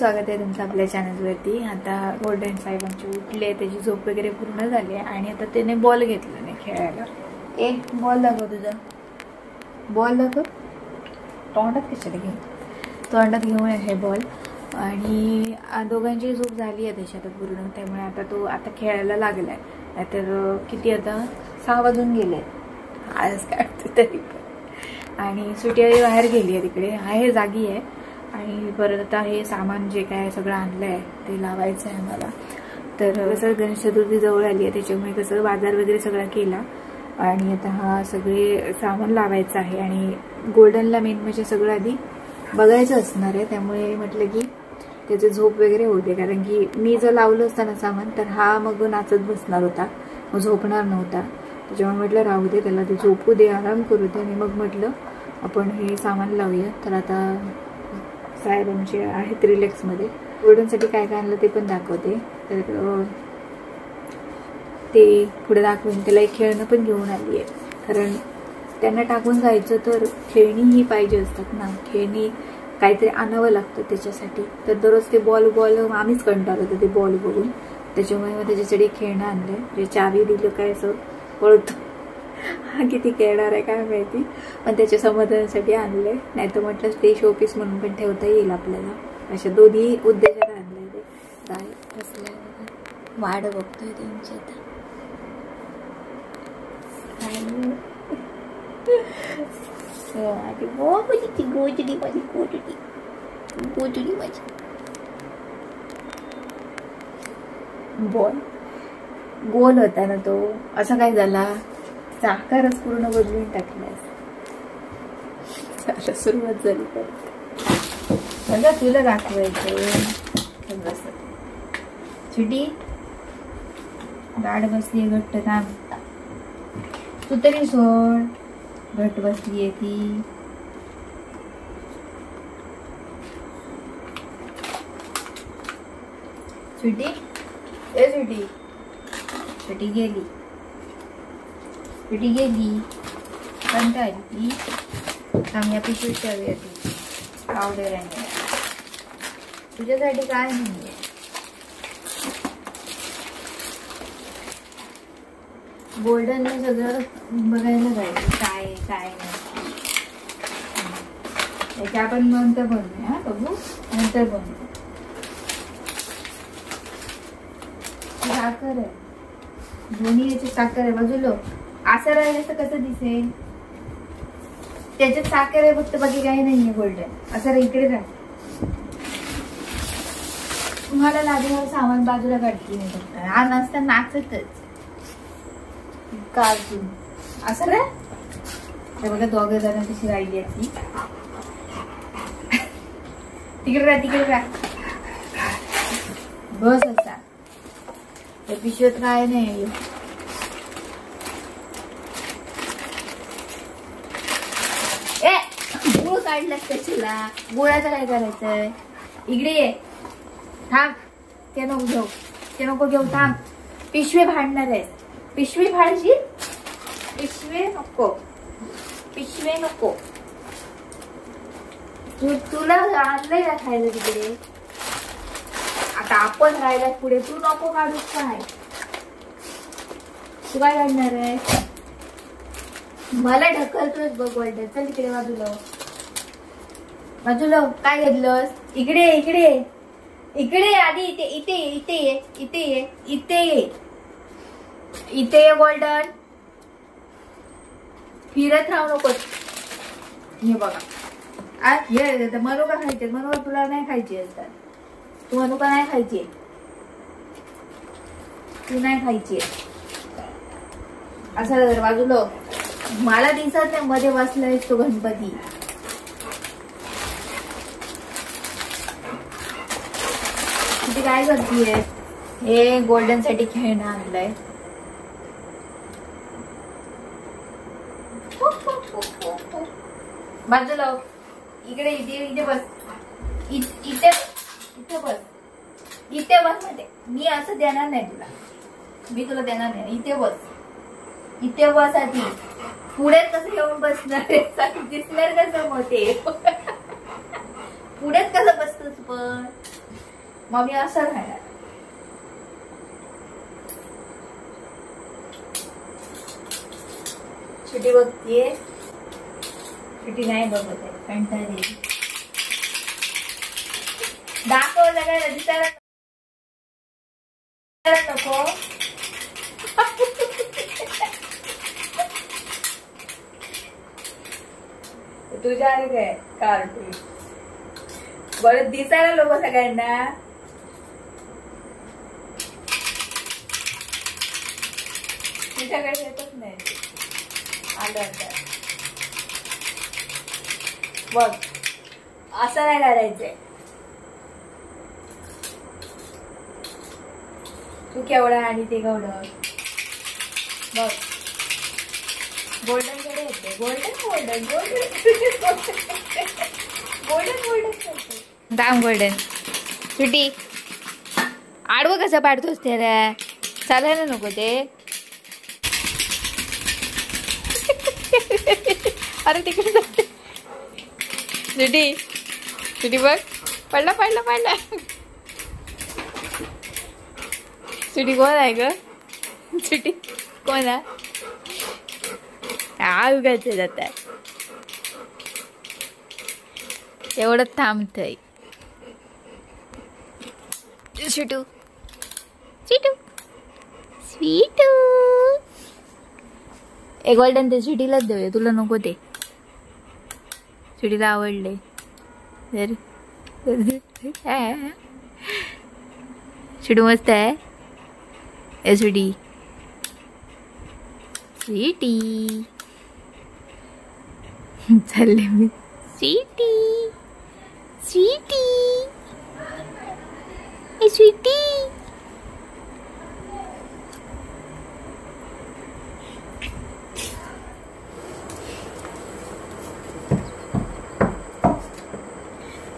स्वागत आहे तुमचं आपल्या चॅनलवरती। आता गोल्डन साहेब आमचे उठले, त्याची झोप वगैरे पूर्ण झाली आणि आता त्याने बॉल घेतला नाही खेळायला। एक बॉल दाखव, तुझा बॉल दाखव। तोंडात कशाला घेऊन, तोंडात घेऊन आहे बॉल। आणि दोघांची झोप झाली आहे त्याच्यात पूर्ण, त्यामुळे आता तो आता खेळायला लागलाय। नाहीतर किती आता 6 वाजून गेले आज काढते तरी। आणि सुटी बाहेर गेली आहे, तिकडे आहे, जागी आहे। आणि परत आता हे सामान जे काय सगळं आणलंय ते लावायचं आहे मला। तर कसं गणेश चतुर्थी जवळ आली आहे, त्याच्यामुळे कसं बाजार वगैरे सगळा केला आणि आता हा सगळे सामान लावायचं आहे। आणि गोल्डनला मेन म्हणजे सगळं आधी बघायचं असणार आहे, त्यामुळे म्हटलं की त्याचे झोप वगैरे होते। कारण की मी जर लावलं असतं ना सामान तर हा मग नाचत बसणार होता, मग झोपणार नव्हता। त्याच्यामुळे म्हटलं राहू दे, त्याला ते झोपू दे, आराम करू दे। आणि मग म्हटलं आपण हे सामान लावूया। तर आता साहेब आमचे आहेत रिलॅक्समध्ये। गोल्डनसाठी काय काय आणलं ते पण दाखवते। तर ते पुढे दाखवून त्याला एक खेळणं पण घेऊन आली आहे, कारण त्यांना टाकून जायचं तर खेळणी ही पाहिजे असतात ना, खेळणी काहीतरी आणावं लागतं त्याच्यासाठी। तर दररोज ते बॉल आम्हीच कंटाळलो होतो ते बॉल बघून, त्याच्यामुळे मग त्याच्यासाठी खेळणं आणलंय। म्हणजे चावी दिलं काय असं पळतो, हा किती खेळणार आहे काय माहिती, पण त्याच्या समाधानासाठी आणलंय। नाही तर म्हटलं ते शोपीस म्हणून पण ठेवता येईल आपल्याला, अशा दोन्ही उद्देशाने आणलंय ते। काय बसल्या वाढ बघतोय त्यांची आता। गोजडी माझी, गोजडी माझी बॉल गोल होता ना तो, असा काय झाला, आकारच पूर्ण बदलून टाकलाय। आता सुरुवात झाली परत, बघा तुला दाखवायचं। छुटी गाड बसली घट्ट, थांब तू तरी सोड, घट्ट बसली आहे ती। छुटी ए छुटी, छुटी गेली, छुटी गेली, कंटाळली ती। थांब या पिशवीत ठेवूया ती पावडर आणि तुझ्यासाठी काय नाहीये। गोल्डनने सगळं बघायला पाहिजे काय काय नाही, त्याच्या आपण नंतर बनवूया। हा बघू, नंतर बनवू। साखर आहे, दोन्ही याची साखर आहे बाजूला। असं राहिलं तर कसं दिसेल, त्याच्यात साखर आहे फक्त, बाकी काही नाहीये गोल्डन। असं इकडे राह, तुम्हाला लागणार सामान बाजूला काढते नाही फक्त, हा नसता नाचतच कार्टून असं रे। ते बघा 2 जण कशी राहिली आहे ती, तिकडे राह, तिकडे राह, बस असा। त्या पिशवीत काय नाही, गुळ काढलास कशाला, गुळाचं काय करायचंय, इकडे ये, थांब, ते नको घेऊ, ते नको घेऊ, थांब। पिशवी फाडणार आहे, पिशवी फाडशी, पिशवी नको, पिशवी नको। तुला आणलंय का खायला तिकडे, आता आपण राहिला पुढे, तू नको काढूस। काय तू काय काढणार आहे, मला ढकलतोय बघ गोल्डन। चल तिकडे बाजूला, बाजूला। काय घेतलंस, इकडे इकडे इकडे, आधी इथे इथे इथे ये, इथे ये, इथे ये, इथे ये गोल्डन, फिरत राहू नकोस। हे बघा हे मनुका खायचे, मनुका तुला नाही खायची असतात, तू मनुका नाही खायची, तू नाही खायची असं बाजूला। मला दिसत नाही मध्ये बसलाय तो गणपती। किती काय करतीये, हे गोल्डन साठी खेळणं आणलंय। बाजूला इकडे, इथे इथे बस, इथे इथे बस, इथे बस। मध्ये मी असं देणार नाही तुला, मी तुला देणार नाही, इथे बस, इथे बस। आधी पुढे कसं येऊन बसणार, दिसणार कसं मोठे, पुढेच कसं बसतोस पण, मग मी असं राहणार. छोटी बघतीये, छोटी नाही बघत आहे, कंटाळली. दाखव सगळ्याला दिसायला नको. तुझ्या आहे काय कार्टून बरं दिसायला लोक सगळ्यांना. तुझ्याकडे येतच नाही आलं आता. बघ असं नाही करायचंय. तू केवढा आणि ते केवढं बघ. गोल्डन कडे येते. Golden golden golden golden golden दाम गोल्डन. सुटी आडवं कसं पाडतोस त्याला, चालायला नको ते. अरे तिकडे जाते. सुटी सुटी बघ पडला पडला पडला. सुटी कोण आहे ग? सुटी कोण आहे? उगायचं जात आहे एवढं थांबतय. शिटू शिटू स्वीटू. एक गोल्डन ते सुटीलाच देऊया, तुला नको ते. सुटीला आवडले तर शिटू मस्त आहे. ए सुटी स्वीटी चालले मी. स्वीटी स्वीटी ए स्वीटी.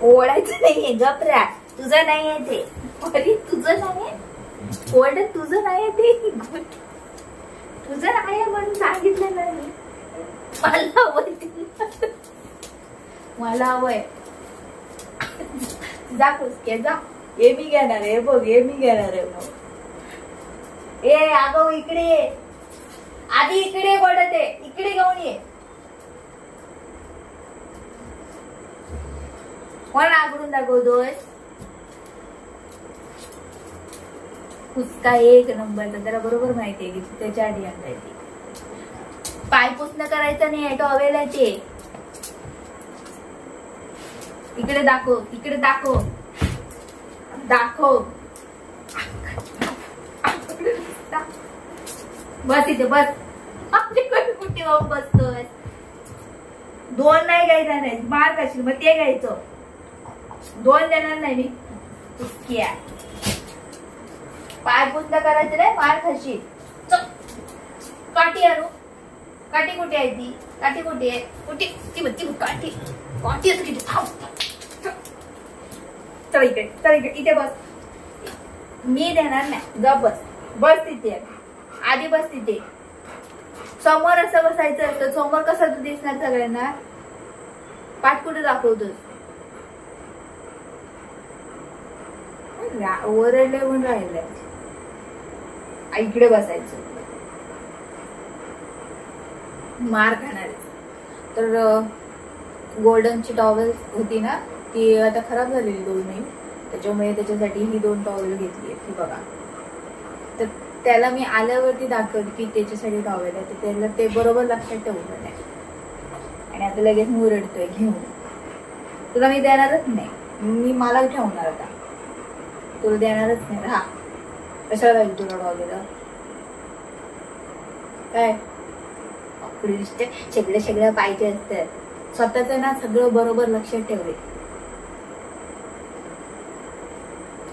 ओढायचं नाहीये गपरा, तुझं नाहीये ते. अरे तुझं नाहीये ओढ, तुझं नाहीये ते. तुझं आहे म्हणून सांगितलं नाही. मला हवंय, मला हवंय. जा कुसके जा. हे मी घेणार आहे बघ, हे मी घेणार आहे. मग ए अगं इकडे ये आधी. इकडे पडत आहे, इकडे घेऊन ये. मला आगडून दाखवतोय. कुसका एक नंबरचा, त्याला बरोबर माहितीये की त्याच्या आधी आणलायची. पाय पुसणं करायचं नाही, टॉवेल आहे ते. इकडे दाखव, इकडे दाखव, दाखव. बस इथे बस. कुठे जाऊन बसतोय? दोन नाही घ्यायचा नाही, मार कशी मग ते घ्यायचं. दोन देणार नाही मी. पाय पुसणं करायचं नाही, मार खाशी. काठी आणू. काठी कुठे आहे ती? काठी कुठे आहे? कुठे ती काठी? काठी असं किती? चल इकडे, चल इकडे, इथे बस. मी देणार नाही, ग बस. बस तिथे आधी, बस तिथे. समोर असं बसायचं असतं. समोर कसं तू दिसणार सगळ्यांना? पाठ कुठे दाखवतोस? ओरडले म्हणून राहिलंय. इकडे बसायचं. मार खाणार. तर गोल्डनची टॉवेल होती ना, ती आता खराब झालेली दोन्ही. त्याच्यामुळे त्याच्यासाठी ही दोन टॉवेल घेतली आहे. ती बघा. तर त्याला मी आल्यावरती दाखवली की त्याच्यासाठी टॉवेल आहे. तर त्याला ते बरोबर लक्षात ठेवलं नाही आणि आता लगेच मुरडतोय घेऊन. तुला मी देणारच नाही. मी मला ठेवणार आता. तुला देणारच नाही. राहा. कशाला पाहिजे तुला टॉवेल? काय सगळं पाहिजे असतं. स्वतःच ना सगळं बरोबर लक्षात ठेवले.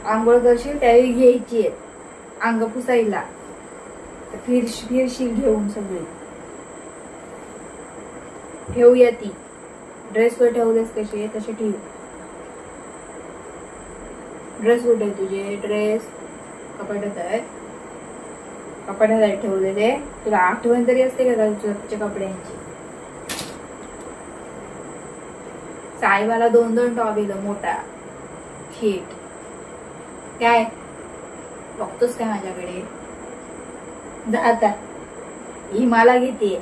आंघोळ करशील त्यावेळी घ्यायची आहे. अंग पुसायला फिरशील घेऊन सगळी. ठेवूया ती. ड्रेसवर ठेवलेस कशी तसे ठेव. ड्रेस कुठे आहे तुझे? ड्रेस कपाटात आहेत. कपाटात आहेत ठेवलेले. तुला आठवण तरी असते का तुझ्या कपड्यांची? साईबाला 2-2 टॉवेल मोठा. शीट काय बघतोस काय माझ्याकडे? जा आता, ही मला घेते.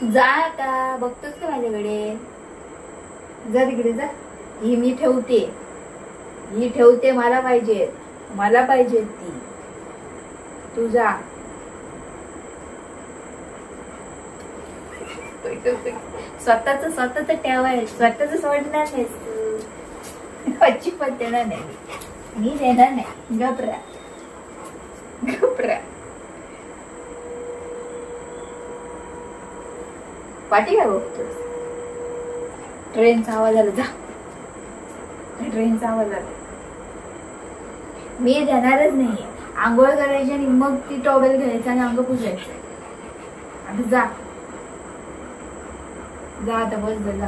तू जा आता, बघतोस का माझ्याकडे? जा तिकडे जा. ही मी ठेवते, ही ठेवते. मला पाहिजे, मला पाहिजे ती. तू जा. स्वतःच ठेवाय, स्वतःच सोडणार नाहीस तू. अजिबात देणार नाही मी, देणार नाही. घबरा घबरा. पाठी काय बघतोस? ट्रेनचा आवाज आला. जा, ट्रेनचा आवाज आला. मी देणारच नाहीये. आंघोळ करायची आणि मग ती टॉवेल घ्यायचं आणि अंग पुसायचं. आता जा, जा आता, बस जा.